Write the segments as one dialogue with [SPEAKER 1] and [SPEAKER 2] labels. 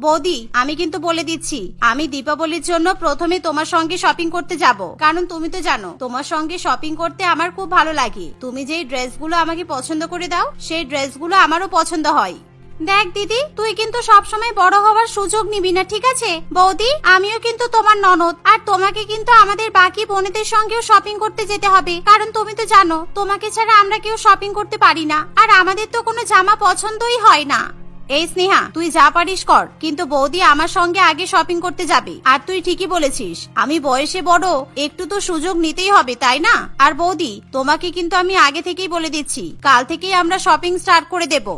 [SPEAKER 1] বৌদি, আমি কিন্তু বলে দিচ্ছি, আমি দীপাবলির জন্য প্রথমে তোমার সঙ্গে শপিং করতে যাব, কারণ তুমি তো জানো তোমার সঙ্গে শপিং করতে আমার খুব ভালো লাগে। তুমি যেই ড্রেসগুলো আমাকে পছন্দ করে দাও সেই ড্রেসগুলো আমারও পছন্দ হয়। দেখ দিদি, তুই কিন্তু সবসময় বড় হওয়ার সুযোগ নিবি না, ঠিক আছে? বৌদি, আমিও কিন্তু তোমার ননদ, আর তোমাকে কিন্তু আমাদের বাকি বোনেদের সঙ্গেও শপিং করতে যেতে হবে, কারণ তুমি তো জানো তোমাকে ছাড়া আমরা কেউ শপিং করতে পারি না, আর আমাদের তো কোনো জামা পছন্দই হয় না। এই স্নেহা, তুই যা পারিস কর, কিন্তু বৌদি আমার সঙ্গে আগে শপিং করতে যাবে। আর তুই ঠিকই বলেছিস, আমি বয়সে বড়, একটু তো সুযোগ নিতেই হবে, তাই না? আর বৌদি, তোমাকে কিন্তু আমি আগে থেকেই বলে দিচ্ছি, কাল থেকেই আমরা শপিং স্টার্ট করে দেব।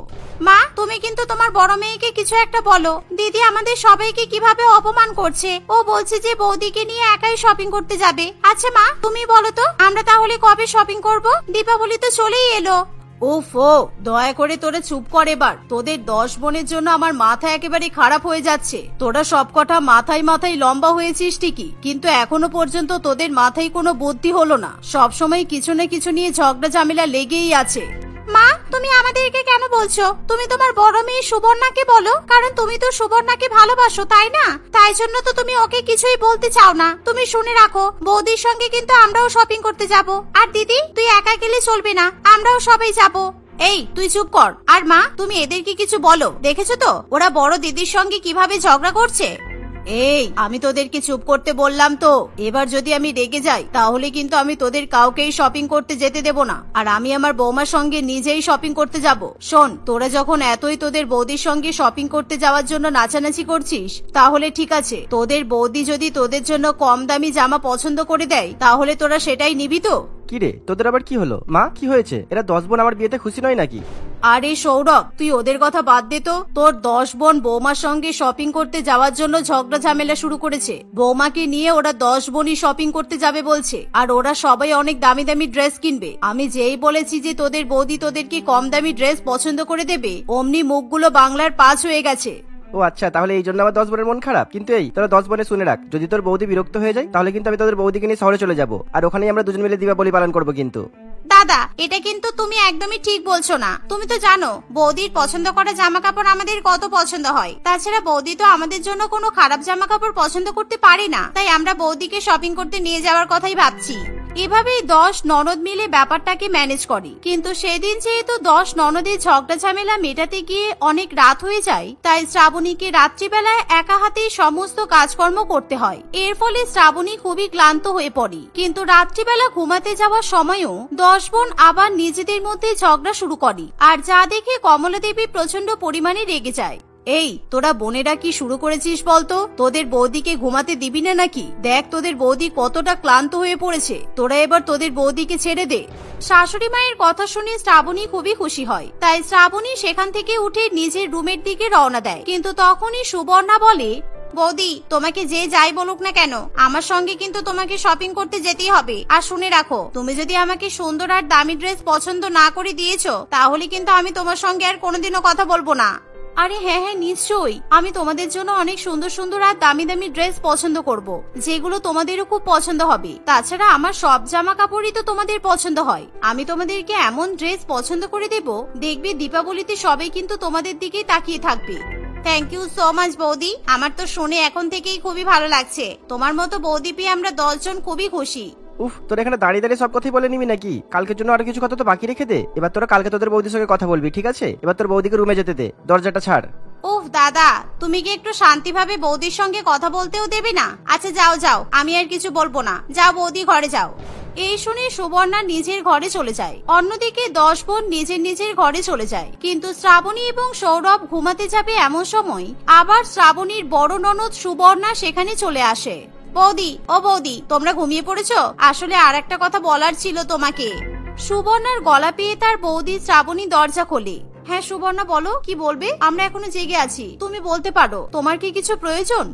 [SPEAKER 1] মা, তুমি কিন্তু তোমার বড় মেয়েকে কিছু একটা বলো। দিদি আমাদের সবাইকে কিভাবে অপমান করছে। ও বলছে যে বৌদিকে নিয়ে একাই শপিং করতে যাবে। আচ্ছা মা, তুমি বলো তো, আমরা তাহলে কবে শপিং করব? দীপাবলি তো চলেই এলো। ওফো, দয়া করে তোরা চুপ কর এবার। তোদের 10 বোনের জন্য আমার মাথা একেবারে খারাপ হয়ে যাচ্ছে। তোরা সবকটা মাথায় মাথায় লম্বা হয়েছিস ঠিকই, কিন্তু এখনো পর্যন্ত তোদের মাথায় কোনো বুদ্ধি হলো না। সবসময় কিছু না কিছু নিয়ে ঝগড়া ঝামেলা লেগেই আছে। মা, তুমি আমাদেরকে কেন বলছো? তুমি তোমার বড় মেয়ে সুবর্ণাকে বলো, কারণ তুমি তো সুবর্ণাকে ভালোবাসো, তাই না? তাই জন্য তো তুমি ওকে কিছুই বলতে চাও না। তুমি শুনে রাখো, বৌদির সঙ্গে কিন্তু আমরাও শপিং করতে যাব। আর দিদি, তুই একা গেলে চলবে না, আমরাও সবাই যাব। এই, তুই চুপ কর। আর মা, তুমি এদেরকে কিছু বলো। দেখেছো তো ওরা বড় দিদির সঙ্গে কিভাবে ঝগড়া করছে। এই, আমি তোদেরকে চুপ করতে বললাম তো। এবার যদি আমি রেগে যাই তাহলে কিন্তু আমি তোদের কাউকেই শপিং করতে যেতে দেব না, আর আমি আমার বৌমার সঙ্গে নিজেই শপিং করতে যাব। শোন, তোরা যখন এতই তোদের বৌদির সঙ্গে শপিং করতে যাওয়ার জন্য নাচানাচি করছিস, তাহলে ঠিক আছে, তোদের বৌদি যদি তোদের জন্য কম দামি জামা পছন্দ করে দেয় তাহলে তোরা সেটাই নিবি তো?
[SPEAKER 2] কি রে, তোদের আবার কি হলো? মা, কি হয়েছে? এরা 10 বোন আমার বিয়েতে খুশি নয় নাকি?
[SPEAKER 1] আরে সৌরভ, তুই ওদের কথা বাদ দে তো। তোর 10 বোন বৌমার সঙ্গে শপিং করতে যাওয়ার জন্য ঝগড়া ঝামেলা শুরু করেছে। বৌমাকে নিয়ে ওরা 10 বোনই শপিং করতে যাবে বলছে, আর ওরা সবাই অনেক দামি দামি ড্রেস কিনবে। আমি যেই বলেছি যে তোদের বৌদি তোদেরকে কম দামি ড্রেস পছন্দ করে দেবে, অমনি মুখগুলো বাংলার 5 হয়ে গেছে।
[SPEAKER 2] ও আচ্ছা, তাহলে এই জন্য আমার 10 বোনের মন খারাপ। কিন্তু এই, তোরা 10 বোনে শুনে রাখ, যদি তোর বৌদি বিরক্ত হয়ে যায় তাহলে কিন্তু আমি তোদের বৌদিকে নিয়ে শহরে চলে যাব, আর ওখানেই আমরা দুজন মিলে দীপাবলি পালন করবো। কিন্তু
[SPEAKER 1] দাদা, এটা কিন্তু তুমি একদমই ঠিক বলছো না। তুমি তো জানো বৌদির পছন্দ করা জামা কাপড় আমাদের কত পছন্দ হয়। তাছাড়া বৌদি তো আমাদের জন্য কোনো খারাপ জামা কাপড় পছন্দ করতে পারে না, তাই আমরা বৌদিকে শপিং করতে নিয়ে যাওয়ার কথাই ভাবছি। এভাবেই 10 ননদ মিলে ব্যাপারটাকে ম্যানেজ করি। কিন্তু সেদিন যেহেতু 10 ননদের ঝগড়া ঝামেলা মেটাতে গিয়ে অনেক রাত হয়ে যায়, তাই শ্রাবণীকে রাত্রিবেলায় একা হাতেই সমস্ত কাজকর্ম করতে হয়। এর ফলে শ্রাবণী খুবই ক্লান্ত হয়ে পড়ে। কিন্তু রাত্রিবেলা ঘুমাতে যাওয়ার সময়ও 10 বোন আবার নিজেদের মধ্যে ঝগড়া শুরু করে, আর যা দেখে কমলা দেবী প্রচন্ড পরিমাণে রেগে যায়। এই, তোরা বোনেরা কি শুরু করেছিস বলতো? তোদের বৌদিকে ঘুমাতে দিবি না নাকি? দেখ তোদের বৌদি কতটা ক্লান্ত হয়ে পড়েছে। তোরা এবার তোদের বৌদিকে ছেড়ে দে। শাশুড়ি মায়ের কথা শুনে শ্রাবণী খুবই খুশি হয়, তাই শ্রাবণী সেখান থেকে উঠে নিজের রুমের দিকে রওনা দেয়। কিন্তু তখনই সুবর্ণা বলে, বৌদি, তোমাকে যে যাই বলুক না কেন, আমার সঙ্গে কিন্তু তোমাকে শপিং করতে যেতেই হবে। আর শুনে রাখো, তুমি যদি আমাকে সুন্দর আর দামি ড্রেস পছন্দ না করে দিয়েছো তাহলে কিন্তু আমি তোমার সঙ্গে আর কোনোদিনও কথা বলবো না। আরে হ্যাঁ হ্যাঁ, নিশ্চয়ই। আমি তোমাদের জন্য অনেক সুন্দর সুন্দর আর দামি দামি ড্রেস পছন্দ করব, যেগুলো তোমাদেরও খুব পছন্দ হবে। তাছাড়া আমার সব জামা কাপড়ই তো তোমাদের পছন্দ হয়। আমি তোমাদেরকে এমন ড্রেস পছন্দ করে দেব, দেখবে দীপাবলিতে সবাই কিন্তু তোমাদের দিকেই তাকিয়ে থাকবে। থ্যাংক ইউ সো মাচ বৌদি, আমার তো শুনে এখন থেকেই খুবই ভালো লাগছে। তোমার মতো বৌদি পেয়ে আমরা 10 জন খুবই খুশি।
[SPEAKER 2] উফ, তোরা এখানে দাঁড়িয়ে দাঁড়িয়ে সব কথাই বলে নিবি নাকি? কালকের জন্য আরো কিছু কথা তো বাকি রেখে দে। এবার তোরা কালকে তোদের বৌদির সঙ্গে কথা বলবি, ঠিক আছে? এবার তোর বৌদিকে রুমে যেতে দে, দরজাটা ছাড়।
[SPEAKER 1] উফ দাদা, তুমি কি একটু শান্তিভাবে বৌদির সঙ্গে কথা বলতেও দেবে না? আচ্ছা যাও যাও, আমি আর কিছু বলবো না। যাও বৌদি, ঘরে যাও। এই শুনে সুবর্ণা নিজের ঘরে চলে যায়। অন্যদিকে 10 বোন নিজের নিজের ঘরে চলে যায়। কিন্তু শ্রাবণী এবং সৌরভ ঘুমাতে যাবে এমন সময় আবার শ্রাবণীর বড় ননদ সুবর্ণা সেখানে চলে আসে। বৌদি, ও বৌদি, তোমরা ঘুমিয়ে পড়েছো? আসলে আর একটা কথা বলার ছিল তোমাকে। সুবর্ণার গলা পেয়ে তার বৌদি শ্রাবণী দরজা খোলে। হ্যাঁ সুবর্ণা, বলো, কি বলবে? আমরা এখনো জেগে আছি, তুমি বলতে পারো। তোমার কি কিছু প্রয়োজন?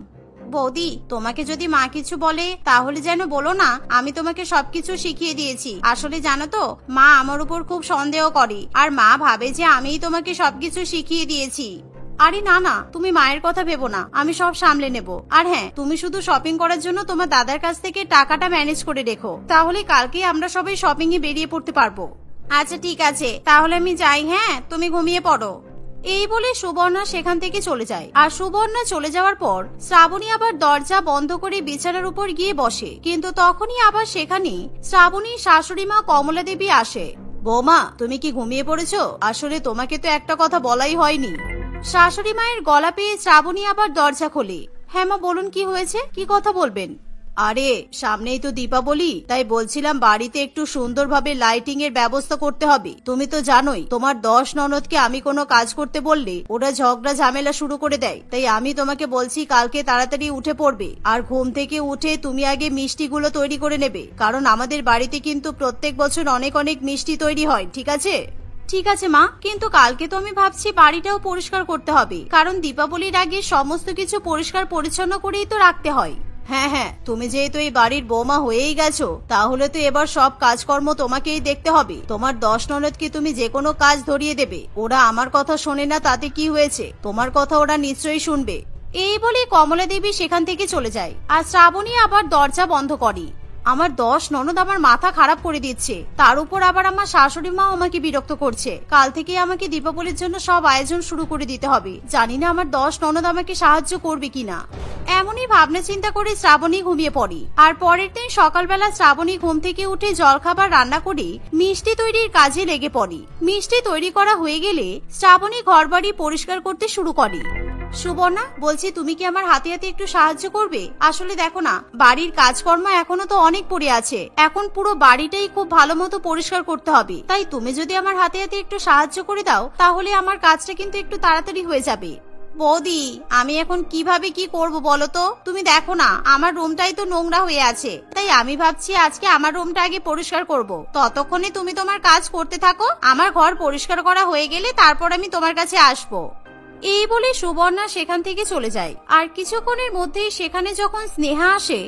[SPEAKER 1] বৌদি, তোমাকে যদি মা কিছু বলে তাহলে যেন বলো না আমি তোমাকে সবকিছু শিখিয়ে দিয়েছি। আসলে জানো তো, মা আমার উপর খুব সন্দেহ করে, আর মা ভাবে যে আমিই তোমাকে সবকিছু শিখিয়ে দিয়েছি। আরে না না, তুমি মায়ের কথা ভেবো না, আমি সব সামলে নেব। আর হ্যাঁ, তুমি শুধু শপিং করার জন্য তোমার দাদার কাছ থেকে টাকাটা ম্যানেজ করে রেখো, তাহলে কালকে আমরা সবাই শপিং এ বেরিয়ে পড়তে পারবো। আচ্ছা ঠিক আছে, তাহলে আমি যাই। হ্যাঁ, তুমি ঘুমিয়ে পড়ো। এই বলে সুবর্ণা সেখান থেকে চলে যায়। আর সুবর্ণা চলে যাওয়ার পর শ্রাবণী আবার দরজা বন্ধ করে বিছানার উপর গিয়ে বসে। কিন্তু তখনই আবার সেখানে শ্রাবণীর শাশুড়ি মা কমলা দেবী আসে। বৌমা, তুমি কি ঘুমিয়ে পড়েছো? আসলে তোমাকে তো একটা কথা বলাই হয়নি। শাশুড়ি মায়ের গলা পেয়ে শ্রাবণী আবার দরজা খোলে। হ্যাঁ মা, বলুন কি হয়েছে, কি কথা বলবেন? আরে সামনেই তো দীপাবলি, তাই বলছিলাম বাড়িতে একটু সুন্দরভাবে লাইটিং এর ব্যবস্থা করতে হবে। তুমি তো জানোই তোমার 10 ননদকে আমি কোনো কাজ করতে বললে ওরা ঝগড়া ঝামেলা শুরু করে দেয়। তাই আমি তোমাকে বলছি কালকে তাড়াতাড়ি উঠে পড়বে, আর ঘুম থেকে উঠে তুমি আগে মিষ্টিগুলো তৈরি করে নেবে, কারণ আমাদের বাড়িতে কিন্তু প্রত্যেক বছর অনেক অনেক মিষ্টি তৈরি হয়। ঠিক আছে? ঠিক আছে মা, কিন্তু কালকে তো আমি ভাবছি বাড়িটাও পরিষ্কার করতে হবে, কারণ দীপাবলির আগে সমস্ত কিছু পরিষ্কার পরিচ্ছন্ন করেই তো রাখতে হয়। হ্যাঁ হ্যাঁ, তুমি যেহেতু এই বাড়ির বৌমা হয়েই গেছো, তাহলে তো এবার সব কাজকর্ম তোমাকেই দেখতে হবে। তোমার 10 ননদকে তুমি যে কোনো কাজ ধরিয়ে দেবে। ওরা আমার কথা শোনে না তাতে কি হয়েছে, তোমার কথা ওরা নিশ্চয়ই শুনবে। এই বলে কমলা দেবী সেখান থেকে চলে যায়। আর শ্রাবণী আবার দরজা বন্ধ করে। আমার 10 ননদ আমার মাথা খারাপ করে দিচ্ছে, তার উপর আবার আমার শাশুড়ি মা আমাকে বিরক্ত করছে। কাল থেকে আমাকে দীপাবলির জন্য সব আয়োজন শুরু করে দিতে হবে। জানি না আমার 10 ননদ আমাকে সাহায্য করবে কিনা। এমনই ভাবনা চিন্তা করে শ্রাবণী ঘুমিয়ে পড়ে। আর পরের দিন সকালবেলা শ্রাবণী ঘুম থেকে উঠে জলখাবার রান্না করে মিষ্টি তৈরির কাজে লেগে পড়ে। মিষ্টি তৈরি করা হয়ে গেলে শ্রাবণী ঘরবাড়ি পরিষ্কার করতে শুরু করে। সুবর্ণা, বলছি তুমি কি আমার হাতে হাতে একটু সাহায্য করবে? আসলে দেখো না, বাড়ির কাজকর্ম এখনো তো অনেক পড়ে আছে। এখন পুরো বাড়িটাই খুব ভালো মতো পরিষ্কার করতে হবে। তাই তুমি যদি আমার হাতে হাতে একটু সাহায্য করে দাও, তাহলে আমার কাজটা কিন্তু একটু তাড়াতাড়ি হয়ে যাবে। বৌদি, আমি এখন কিভাবে কি করব বলো তো? তুমি দেখো না, আমার রুমটাই তো নোংরা হয়ে আছে। তাই আমি ভাবছি আজকে আমার রুমটা আগে পরিষ্কার করব। ততক্ষণে তুমি তোমার কাজ করতে থাকো। আমার ঘর পরিষ্কার করা হয়ে গেলে তারপর আমি তোমার কাছে আসবো। এই বলে সুবর্ণা সেখান থেকে চলে যায়। আর কিছুক্ষণের মধ্যেই সেখানে যখন স্নেহা আসে,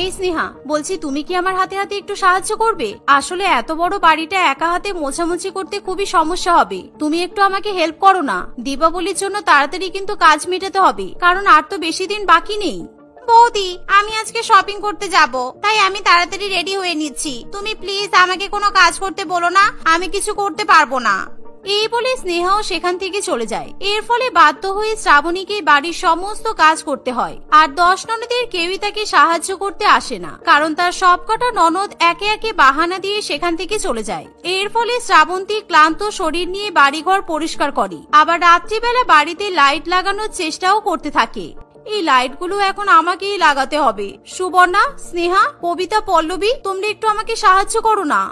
[SPEAKER 1] এই স্নেহা, বলছি তুমি কি আমার হাতে হাতে একটু সাহায্য করবে? আসলে এত বড় বাড়িটা একা হাতে মোছামুছি করতে খুবই সমস্যা হবে। তুমি একটু আমাকে হেল্প করো না। দীপাবলির জন্য তাড়াতাড়ি কিন্তু কাজ মেটাতে হবে, কারণ আর তো বেশি দিন বাকি নেই। বৌদি, আমি আজকে শপিং করতে যাব, তাই আমি তাড়াতাড়ি রেডি হয়ে নিচ্ছি। তুমি প্লিজ আমাকে কোনো কাজ করতে বলো না, আমি কিছু করতে পারবো না। এই বলে স্নেহাও সেখান থেকে চলে যায়। এর ফলে বাধ্য হয়ে শ্রাবণীকে বাড়ির সমস্ত কাজ করতে হয়। আর 10 ননদের কেউই তাকে সাহায্য করতে আসে না, কারণ তার সবকটা ননদ একে একে বাহানা দিয়ে সেখান থেকে চলে যায়। এর ফলে শ্রাবন্তী ক্লান্ত শরীর নিয়ে বাড়িঘর পরিষ্কার করে। আবার রাত্রিবেলা বাড়িতে লাইট লাগানোর চেষ্টাও করতে থাকে। এই লাইটগুলো এখন আমাকেই লাগাতে হবে। সুবর্ণা, স্নেহা, কবিতা, পল্লবী, তোমরা একটু আমাকে সাহায্য করো না।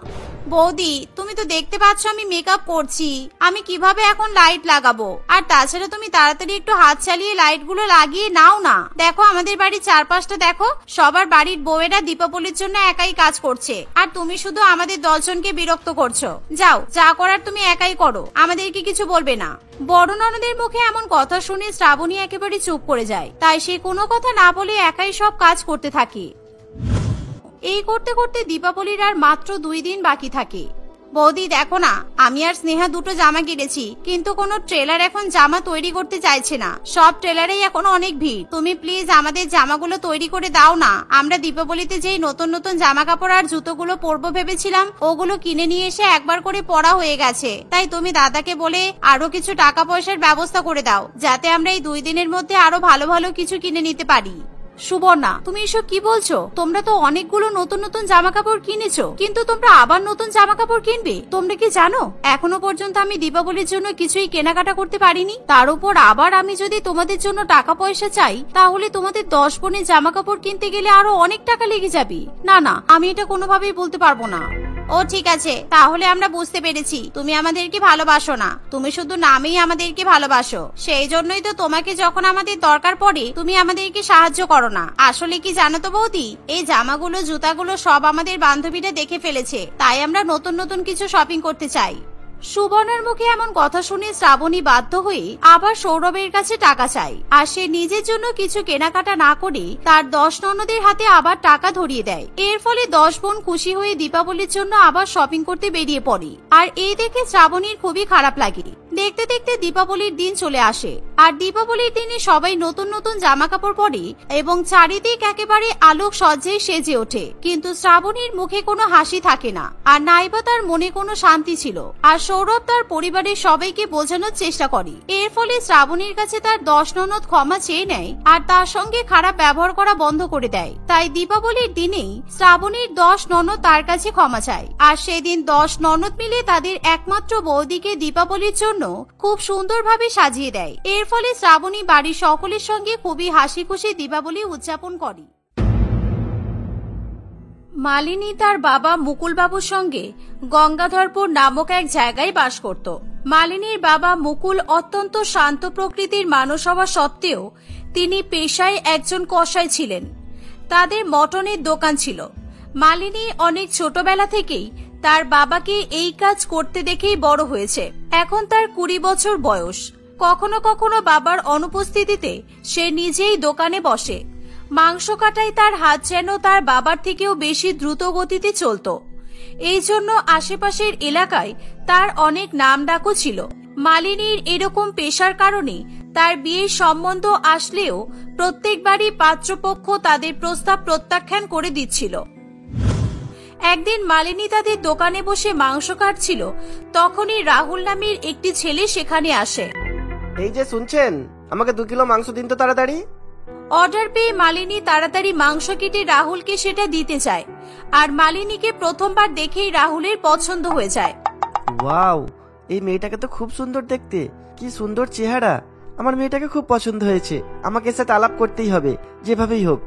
[SPEAKER 1] বৌদি, তুমি তো দেখতে পাচ্ছ আমি মেকআপ করছি, আমি কিভাবে এখন লাইট লাগাবো? আর তাছাড়া তুমি তাড়াতাড়ি একটু হাত চালিয়ে লাইটগুলো লাগিয়ে নাও না। দেখো আমাদের বাড়ির চারপাশটা দেখো, সবার বাড়ির বউয়েরা দীপাবলির জন্য একাই কাজ করছে, আর তুমি শুধু আমাদের 10 জনকে বিরক্ত করছো। যাও, যা করার তুমি একাই করো, আমাদেরকে কিছু বলবে না। বড় ননদের মুখে এমন কথা শুনে শ্রাবণী একেবারে চুপ করে যায়। তাই সে কোনো কথা না বলে একাই সব কাজ করতে থাকে। এই করতে করতে দীপাবলির আর মাত্র 2 দিন বাকি থাকে। বৌদি দেখো না, আমি আর স্নেহা দুটো জামা কিনেছি, কিন্তু কোনো ট্রেলার এখন জামা তৈরি করতে চাইছে না। সব ট্রেলারেই এখন অনেক ভিড়। তুমি প্লিজ আমাদের জামাগুলো তৈরি করে দাও না। আমরা দীপাবলিতে যেই নতুন নতুন জামা কাপড় আর জুতোগুলো পরবো ভেবেছিলাম, ওগুলো কিনে নিয়ে এসে একবার করে পরা হয়ে গেছে। তাই তুমি দাদাকে বলে আরো কিছু টাকা পয়সার ব্যবস্থা করে দাও, যাতে আমরা এই 2 দিনের মধ্যে আরো ভালো ভালো কিছু কিনে নিতে পারি। সুবর্ণা, তুমি এসব কি বলছো? তোমরা তো অনেকগুলো নতুন নতুন জামা কাপড় কিনেছো, কিন্তু তোমরা আবার নতুন জামা কাপড় কিনবে? তোমরা কি জানো এখনো পর্যন্ত আমি দীপাবলির জন্য কিছুই কেনাকাটা করতে পারিনি? তার উপর আবার আমি যদি তোমাদের জন্য টাকা পয়সা চাই, তাহলে তোমাদের 10 বোনের জামা কাপড় কিনতে গেলে আরো অনেক টাকা লেগে যাবে। না না, আমি এটা কোনোভাবেই বলতে পারবো না। ও ঠিক আছে, তাহলে আমরা বুঝতে পেরেছি তুমি আমাদেরকে ভালোবাসো না। তুমি শুধু নামেই আমাদেরকে ভালোবাসো, সেই জন্যই তো তোমাকে যখন আমাদের দরকার পড়ে তুমি আমাদেরকে সাহায্য করো না। আসলে কি জানো তো বৌদি, এই জামাগুলো জুতাগুলো সব আমাদের বান্ধবীরা দেখে ফেলেছে, তাই আমরা নতুন নতুন কিছু শপিং করতে চাই। সুবর্ণার মুখে এমন কথা শুনে শ্রাবণী বাধ্য হয়ে আবার সৌরভের কাছে টাকা চায়। আর সে নিজের জন্য কিছু কেনাকাটা না করে তার 10 ননদের হাতে আবার টাকা ধরিয়ে দেয়। এর ফলে 10 বোন খুশি হয়ে দীপাবলির জন্য আবার শপিং করতে বেরিয়ে পড়ে। আর এই দেখে শ্রাবণীর খুবই খারাপ লাগে। দেখতে দেখতে দীপাবলির দিন চলে আসে আর দীপাবলির দিনে সবাই নতুন নতুন জামা কাপড় পরে এবং চারিদিক একেবারে আলোক সজ্জায় সেজে ওঠে, কিন্তু শ্রাবণীর মুখে কোনো হাসি থাকে না আর নাইবা তার মনে কোনো শান্তি ছিল। আর সৌরভ তার পরিবারের সবাইকে বোঝানোর চেষ্টা করে। এর ফলে শ্রাবণীর কাছে তার 10 ননদ ক্ষমা চেয়ে নেয় আর তার সঙ্গে খারাপ ব্যবহার করা বন্ধ করে দেয়। তাই দীপাবলির দিনেই শ্রাবণীর 10 ননদ তার কাছে ক্ষমা চায় আর সেদিন 10 ননদ মিলে তাদের একমাত্র বৌদিকে দীপাবলির জন্য খুব সুন্দরভাবে সাজিয়ে দেয়। এর ফলে শ্রাবণী বাড়ির সকলের সঙ্গে খুবই হাসি খুশি দীপাবলি উদযাপন করে। মালিনী তার বাবা মুকুল বাবুর সঙ্গে গঙ্গাধরপুর নামক এক জায়গায় বাস করত। মালিনীর বাবা মুকুল অত্যন্ত শান্ত প্রকৃতির মানুষ হওয়া সত্ত্বেও তিনি পেশায় একজন কসাই ছিলেন। তাদের মটনের দোকান ছিল। মালিনী অনেক ছোটবেলা থেকেই তার বাবাকে এই কাজ করতে দেখেই বড় হয়েছে। এখন তার 20 বছর বয়স। কখনো কখনো বাবার অনুপস্থিতিতে সে নিজেই দোকানে বসে। মাংস কাটায় তার হাত যেন তার বাবার থেকেও বেশি দ্রুত গতিতে চলত। এই জন্য আশেপাশের এলাকায় তার অনেক নামডাকও ছিল। মালিনীর এরকম পেশার কারণে তার বিয়ের সম্বন্ধ আসলেও প্রত্যেকবারই পাত্রপক্ষ তাদের প্রস্তাব প্রত্যাখ্যান করে দিচ্ছিল। একদিন মালিনী তাদের দোকানে বসে মাংস কাটছিল, তখনই রাহুল নামের একটি ছেলে সেখানে আসে।
[SPEAKER 2] এই যে শুনছেন, আমাকে 2 কিলো মাংস দিন তো তাড়াতাড়ি।
[SPEAKER 1] অর্ডার পেয়ে মালিনী তাড়াতাড়ি মাংস কেটে রাহুলকে সেটা দিতে চায় আর মালিনীকে প্রথমবার দেখেই রাহুলের পছন্দ হয়ে যায়।
[SPEAKER 2] ওয়াও, এই মেয়েটাকে তো খুব সুন্দর দেখতে, কি সুন্দর চেহারা। আমার মেয়েটাকে খুব পছন্দ হয়েছে, আমাকে এর সাথে আলাপ করতেই হবে যেভাবেই হোক।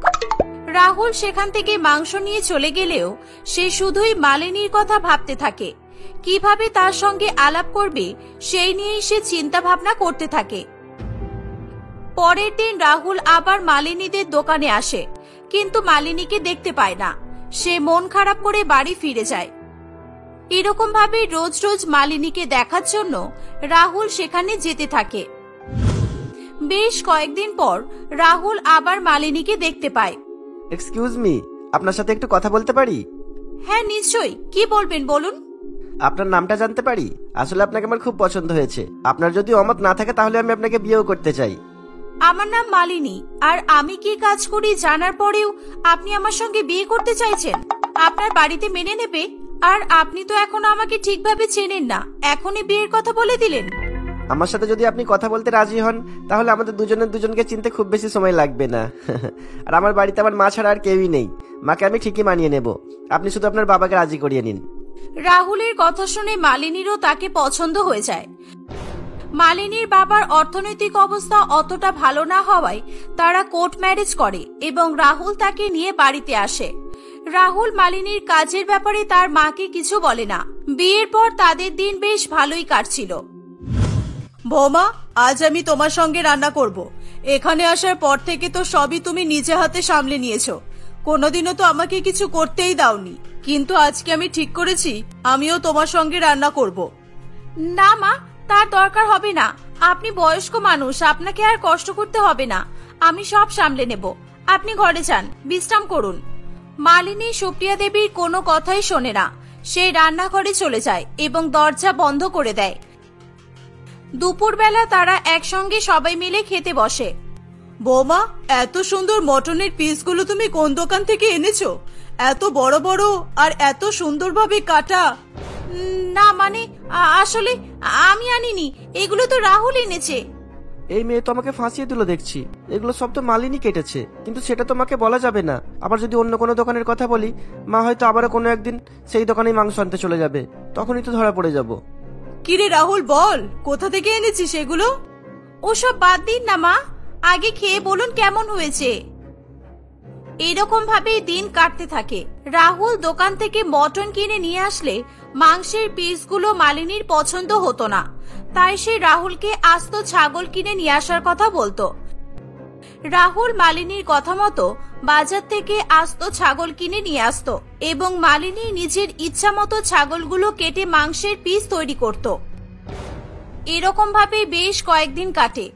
[SPEAKER 1] রাহুল সেখান থেকে মাংস নিয়ে চলে গেলেও সে শুধুই মালিনীর কথা ভাবতে থাকে। কিভাবে তার সঙ্গে আলাপ করবে সেই নিয়েই সে চিন্তা ভাবনা করতে থাকে। পরের দিন রাহুল আবার মালিনীদের দোকানে আসে, কিন্তু মালিনীকে দেখতে পায় না। সে মন খারাপ করে বাড়ি ফিরে যায়। এরকম ভাবে রোজ রোজ মালিনীকে দেখার জন্য রাহুল সেখানে যেতে থাকে। বেশ কয়েকদিন পর রাহুল আবার মালিনীকে দেখতে পায়।
[SPEAKER 2] এক্সকিউজ মি, আপনার সাথে একটু কথা বলতে পারি?
[SPEAKER 1] হ্যাঁ নিশ্চয়ই, কি বলবেন বলুন।
[SPEAKER 2] আপনার নামটা জানতে পারি? আসলে আপনাকে আমার খুব পছন্দ হয়েছে। আপনার যদি অমত না থাকে তাহলে আমি আপনাকে বিয়েও করতে চাই।
[SPEAKER 1] আমার নাম মালিনী, আর আমি কি কাজ করি জানার পরেও আপনি আমার সঙ্গে বিয়ে করতে চাইছেন? আপনার বাড়িতে মেনে নেবে? আর আপনি তো এখনো আমাকে ঠিকভাবে চেনেন না, এখনই বিয়ের কথা বলে দিলেন।
[SPEAKER 2] আমার সাথে যদি আপনি কথা বলতে রাজি হন তাহলে আমাদের দুজনকে চিনতে খুব বেশি সময় লাগবে না। আর আমার বাড়িতে আমার মা ছাড়া আর কেউই নেই, মাকে আমি ঠিকই মানিয়ে নেব। আপনি শুধু আপনার বাবাকে রাজি করিয়ে নিন।
[SPEAKER 1] রাহুলের কথা শুনে মালিনীরও তাকে পছন্দ হয়ে যায়। মালিনীর বাবার অর্থনৈতিক অবস্থা অতটা ভালো না হওয়ায় তারা কোর্ট ম্যারেজ করে এবং রাহুল তাকে নিয়ে বাড়িতে আসে। রাহুল মালিনীর কাজের ব্যাপারে তার মাকে কিছু বলে না। বিয়ের পর তাদের দিন বেশ ভালোই কাটছিল। বৌমা, আজ আমি তোমার সঙ্গে রান্না করব। এখানে আসার পর থেকে তো সবই তুমি নিজে হাতে সামলে নিয়েছো, কোনোদিনও তো আমাকে কিছু করতেই দাওনি। কিন্তু আজকে আমি ঠিক করেছি আমিও তোমার সঙ্গে রান্না করব। না মা, তার দরকার হবে না। আপনি বয়স্ক মানুষ, আপনাকে আর কষ্ট করতে হবে না, আমি সব সামলে নেব। আপনি ঘরে যান, বিশ্রাম করুন। মালিনী সুপ্রিয়া দেবীর কোনো কথাই শোনে না। সে রান্নাঘরে চলে যায় এবং দরজা বন্ধ করে দেয়। দুপুরবেলা তারা একসঙ্গে সবাই মিলে খেতে বসে। বৌমা, এত সুন্দর মটনের পিসগুলো তুমি কোন দোকান থেকে এনেছো? এত বড় বড় আর এত সুন্দরভাবে কাটা। না মানে আসলে আমি আনিনি, এগুলো তো রাহুল এনেছে।
[SPEAKER 2] এই মেয়ে তো আমাকে ফাঁসিয়ে দিল দেখছি। এগুলো সব তো মালিনী কেটেছে, কিন্তু সেটা তোমাকে বলা যাবে না। আবার যদি অন্য কোনো দোকানের কথা বলি, মা হয়তো আবারও কোনো একদিন সেই দোকানেই মাংস আনতে চলে যাবে, তখনই তো ধরা পড়ে যাব।
[SPEAKER 1] কিরে রাহুল, বল কোথা থেকে এনেছিস সেগুলো? ওসব বাদ দিন না মা, আগে খেয়ে বলুন কেমন হয়েছে। এরকম ভাবে দিন কাটতে থাকে। রাহুল দোকান থেকে মটন কিনে নিয়ে আসলে মাংসের পিসগুলো মালিনীর পছন্দ হতো না, তাই সে রাহুলকে আস্ত ছাগল কিনে নিয়ে আসার কথা বলতো। রাহুল মালিনীর কথা মতো বাজার থেকে আস্ত ছাগল কিনে নিয়ে আসতো এবং মালিনী নিজের ইচ্ছা মতো ছাগলগুলো কেটে মাংসের পিস তৈরি করত। এরকম ভাবে বেশ কয়েকদিন কাটে।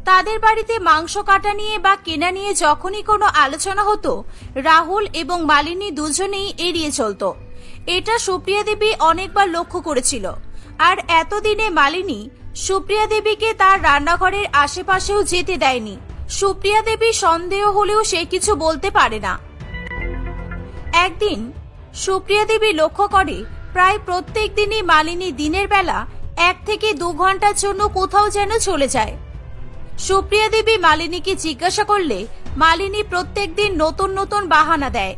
[SPEAKER 1] তাদের বাড়িতে মাংস কাটা নিয়ে বা কেনা নিয়ে যখনই কোনো আলোচনা হতো, রাহুল এবং মালিনী দুজনেই এড়িয়ে চলত। এটা সুপ্রিয়া দেবী অনেকবার লক্ষ্য করেছিল। আর এতদিনে মালিনী সুপ্রিয়া দেবীকে তার রান্নাঘরের আশেপাশেও যেতে দেয়নি। সুপ্রিয়া দেবী সন্দেহ হলেও সে কিছু বলতে পারে না। একদিন সুপ্রিয়া দেবী লক্ষ্য করে প্রায় প্রত্যেক দিনই মালিনী দিনের বেলা 1 থেকে 2 ঘন্টার জন্য কোথাও যেন চলে যায়। সুপ্রিয়া দেবী মালিনীকে জিজ্ঞাসা করলে মালিনী প্রত্যেক দিন নতুন নতুন বাহানা দেয়।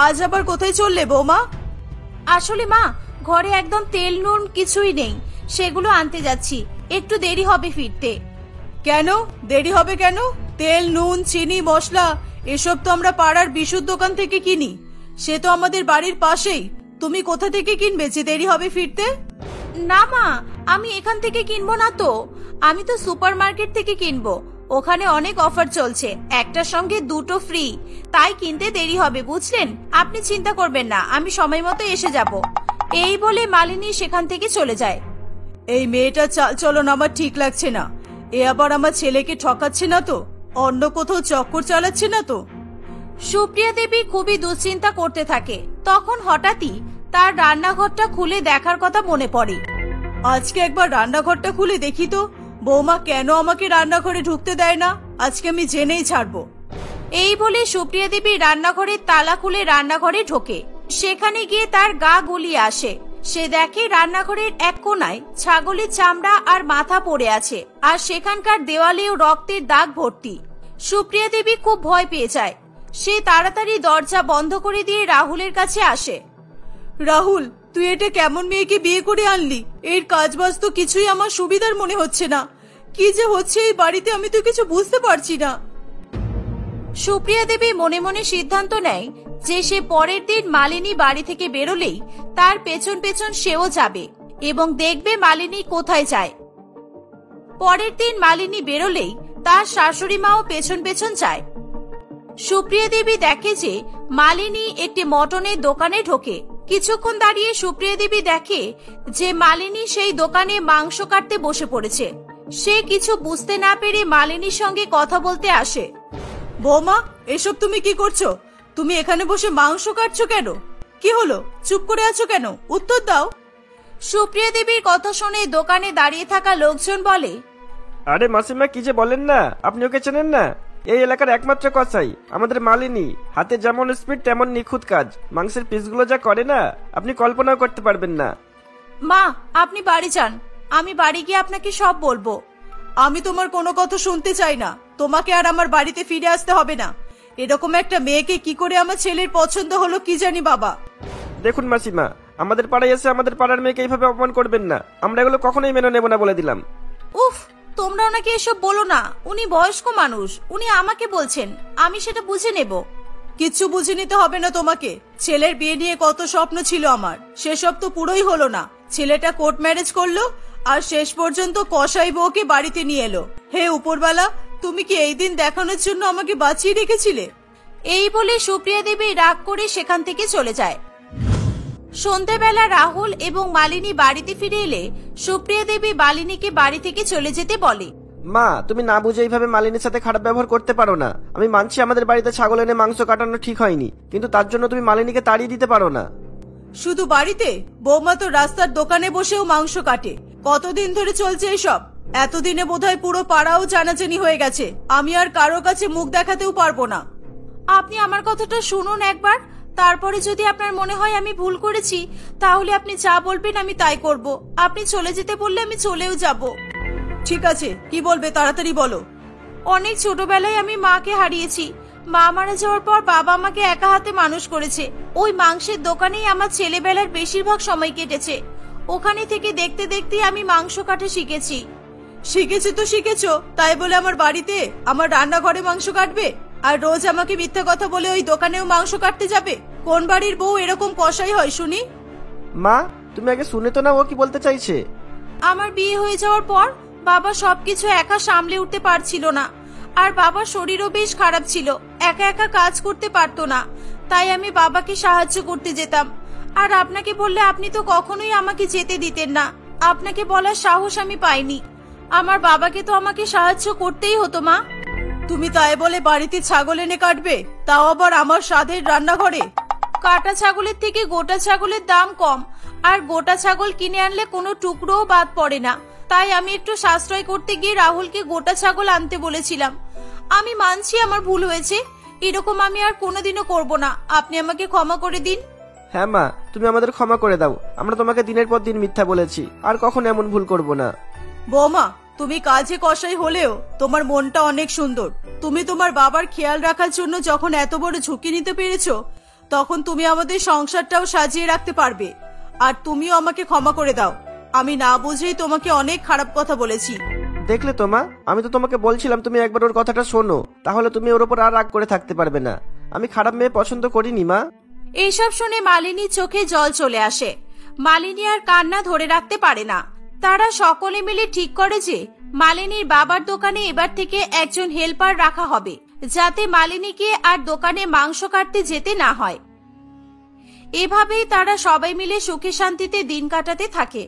[SPEAKER 1] আজ আবার কোথায় চললে বৌমা? আসলে মা, ঘরে একদম তেল নুন কিছুই নেই, সেগুলো আনতে যাচ্ছি, একটু দেরি হবে ফিরতে। কেন দেরি হবে কেন? তেল নুন চিনি মশলা এসব তো আমরা পাড়ার বিশুদ্ধ দোকান থেকে কিনি, সে তো আমাদের বাড়ির পাশেই। তুমি কোথা থেকে কিনবে যে দেরি হবে ফিরতে? না মা, আমি এখান থেকে কিনবো না তো, আমি তো সুপার মার্কেট থেকে কিনবো, ওখানে অনেক অফার চলছে, একটার সঙ্গে 2টো ফ্রি, তাই কিনতে দেরি হবে বুঝলেন। আপনি চিন্তা করবেন না, আমি সময় মতো এসে যাব। এই বলে মালিনী সেখান থেকে চলে যায়। এই মেয়েটা চাল চলন আমার ঠিক লাগছে না, এ আবার আমার ছেলেকে ঠকাচ্ছে না তো, অন্য কোথাও চক্কর চালাচ্ছে না তো? সুপ্রিয়া দেবী খুবই দুশ্চিন্তা করতে থাকে। তখন হঠাৎই তার রান্নাঘরটা খুলে দেখার কথা মনে পড়ে। আজকে একবার রান্নাঘরটা খুলে দেখি তো, বৌমা কেন আমাকে রান্নাঘরে ঢুকতে দেয় না, আজকে আমি জেনেই ছাড়বো। এই বলে সুপ্রিয়া দেবী রান্নাঘরের তালা খুলে রান্নাঘরে ঢোকে। সেখানে গিয়ে তার গা গুলিয়ে আসে। সে দেখে রান্নাঘরের এক কোনায় ছাগলের চামড়া আর মাথা পড়ে আছে, আর সেখানকার দেওয়ালেও রক্তের দাগ ভর্তি। সুপ্রিয়া দেবী খুব ভয় পেয়ে যায়। সে তাড়াতাড়ি দরজা বন্ধ করে দিয়ে রাহুলের কাছে আসে। রাহুল, তুই এটা কেমন মেয়েকে বিয়ে করে আনলি? এর কাজবাজ তো কিছুই আমার সুবিধার মনে হচ্ছে না, কি যে হচ্ছে এই বাড়িতে আমি তো কিছু বুঝতে পারছি না। সুপ্রিয়া দেবী মনে মনে সিদ্ধান্ত নেয় যে সে পরের দিন মালিনী বাড়ি থেকে বেরোলেই তার পেছন পেছন সেও যাবে এবং দেখবে মালিনী কোথায় যায়। পরের দিন মালিনী বেরোলেই তার শাশুড়ি মাও পেছন পেছন যায়। সুপ্রিয়া দেবী দেখে যে মালিনী একটি মটনের দোকানে ঢোকে। কিছুক্ষণ দাঁড়িয়ে সুপ্রিয়া দেবী দেখে যে মালিনী সেই দোকানে মাংস কাটতে বসে পড়েছে। সে কিছু বুঝতে না পেরে মালিনীর সঙ্গে কথা বলতে আসে। বৌমা, এসব তুমি কি করছো? তুমি এখানে বসে মাংস কাটছো কেন? কি হলো, চুপ করে আছো কেন? উত্তর দাও। সুপ্রিয়া দেবীর কথা শুনে দোকানে দাঁড়িয়ে থাকা লোকজন বলে,
[SPEAKER 2] আরে মাসিমা, কি যে বলেন না, আপনি ওকে চেনেন না? এই এলাকার একমাত্র কসাই আমাদের মালিনী, হাতে যেমন স্পিড তেমন নিখুঁত কাজ, মাংসের পিসগুলো যা করে না আপনি কল্পনাও করতে পারবেন না।
[SPEAKER 1] মা, আপনি বাড়ি যান, আমি বাড়ি গিয়ে আপনাকে সব বলবো। আমি তোমার কোনো কথা শুনতে চাই না, তোমাকে আর আমার বাড়িতে ফিরে আসতে হবে না। এরকম একটা মেয়েকে কি করে আমার ছেলের পছন্দ হলো কি জানি বাবা।
[SPEAKER 2] দেখুন মাসিমা, আমাদের পাড়ায় এসে আমাদের পাড়ার মেয়েকে এইভাবে অপমান করবেন না, আমরা এগুলো কখনোই মেনে নেব না বলে দিলাম।
[SPEAKER 1] উফ, তোমরা ওনাকে এসব বলো না, উনি বয়স্ক মানুষ, উনি আমাকে বলছেন, আমি সেটা বুঝে নেব। কিচ্ছু বুঝে নিতে হবে না তোমাকে। ছেলের বিয়ে নিয়ে কত স্বপ্ন ছিল আমার, সেসব তো পুরোই হলো না। ছেলেটা কোর্ট ম্যারেজ করলো আর শেষ পর্যন্ত কসাই বউকে বাড়িতে নিয়ে এলো। হে উপরওয়ালা, তুমি কি এই দিন দেখানোর জন্য আমাকে বাঁচিয়ে রেখেছিলে? এই বলে সুপ্রিয়া দেবী রাগ করে সেখান থেকে চলে যায়। সন্ধ্যাবেলা রাহুল এবং মালিনী বাড়িতে ফিরে এলে সুপ্রিয়া দেবী মালিনীকে বাড়ি থেকে চলে যেতে বলে।
[SPEAKER 2] মা, তুমি না বুঝে এইভাবে মালিনীর সাথে খারাপ ব্যবহার করতে পারো না। আমি মানছি আমাদের বাড়িতে ছাগল এনে মাংস কাটানো ঠিক হয়নি, কিন্তু তার জন্য তুমি মালিনীকে তাড়িয়ে দিতে পারো না।
[SPEAKER 1] শুধু বাড়িতে? বৌমা তো রাস্তার দোকানে বসেও মাংস কাটে। কতদিন ধরে চলছে এসব? এতদিনে বোধহয় পুরো পাড়াও জানাজানি হয়ে গেছে। আমি আর কারো কাছে মুখ দেখাতেও পারবো না। আপনি আমার কথাটা শুনুন একবার, তারপরে যদি আপনার মনে হয় আমি ভুল করেছি, তাহলে আপনি যা বলবেন আমি তাই করব। আপনি চলে যেতে বললে আমি চলেও যাব। ঠিক আছে, কি বলবে তাড়াতাড়ি বলো। অনেক ছোটবেলায় আমি মাকে হারিয়েছি। মা মারা যাওয়ার পর বাবা আমাকে একা হাতে মানুষ করেছে। ওই মাংসের দোকানেই আমার ছেলেবেলার বেশিরভাগ সময় কেটেছে। ওখানে থেকে দেখতে দেখতে আমি মাংস কাটা শিখেছি। শিখেছো তো শিখেছো, তাই বলে আমার বাড়িতে আমার রান্নাঘরে মাংস কাটবে আর রোজ আমাকে মিথ্যা কথা বলে ওই দোকানেও মাংস কাটতে যাবে? কোন বাড়ির বউ এরকম কসাই হয় শুনি?
[SPEAKER 2] মা, তুমি আগে শুনে তো না ও কি বলতে চাইছে।
[SPEAKER 1] আমার বিয়ে হয়ে যাওয়ার পর বাবা সবকিছু একা সামলে উঠতে পারছিল না, আর বাবার শরীরও বেশ খারাপ ছিল, একা একা কাজ করতে পারতো না। তাই আমি বাবাকে সাহায্য করতে যেতাম। আর আপনাকে বললে আপনি তো কখনোই আমাকে যেতে দিতেন না। আপনাকে বলার সাহস আমি পাইনি। আমার বাবাকে তো আমাকে সাহায্য করতেই হতো মা। তুমি তাই বলে বাড়িতে ছাগল এনে কাটবে, তাও আবার আমার স্বাদের রান্নাঘরে? কাটা ছাগলের থেকে গোটা ছাগলের দাম কম,
[SPEAKER 3] আর গোটা ছাগল কিনে আনলে কোনো টুকরোও বাদ পড়ে না। তাই আমি একটু সাশ্রয় করতে গিয়ে রাহুলকে গোটা ছাগল আনতে বলেছিলাম। আমি মানছি আমার ভুল হয়েছে, এরকম আমি আর কোনোদিনও করব না। আপনি আমাকে ক্ষমা করে দিন।
[SPEAKER 2] হ্যাঁ মা, তুমি আমাদের ক্ষমা করে দাও। আমরা তোমাকে দিনের পর দিন মিথ্যা বলেছি, আর কখনো এমন ভুল করব না।
[SPEAKER 3] বৌমা, তুমি কাজে কসাই হলেও তোমার মনটা অনেক সুন্দর। তুমি তোমার বাবার খেয়াল রাখার জন্য যখন এত বড় ঝুঁকি নিতে পেরেছো, তখন তুমি আমাদের সংসারটাও সাজিয়ে রাখতে পারবে। আর তুমিও আমাকে ক্ষমা করে দাও, আমি না বুঝেই তোমাকে অনেক খারাপ কথা বলেছি।
[SPEAKER 2] দেখলে তো মা, আমি তো তোমাকে বলছিলাম তুমি একবার ওর কথাটা শোনো, তাহলে তুমি ওর উপর আর রাগ করে থাকতে পারবে না। আমি খারাপ মেয়ে পছন্দ করিনি মা।
[SPEAKER 3] এইসব শুনে মালিনীর চোখে জল চলে আসে। মালিনী আর কান্না ধরে রাখতে পারে না। তারা সকলে মিলে ঠিক করে যে মালিনীর বাবার দোকানে এবার থেকে একজন হেল্পার রাখা হবে, যাতে মালিনীকে আর দোকানে মাংস কাটতে যেতে না হয়। এভাবেই তারা সবাই মিলে সুখে শান্তিতে দিন কাটাতে থাকে।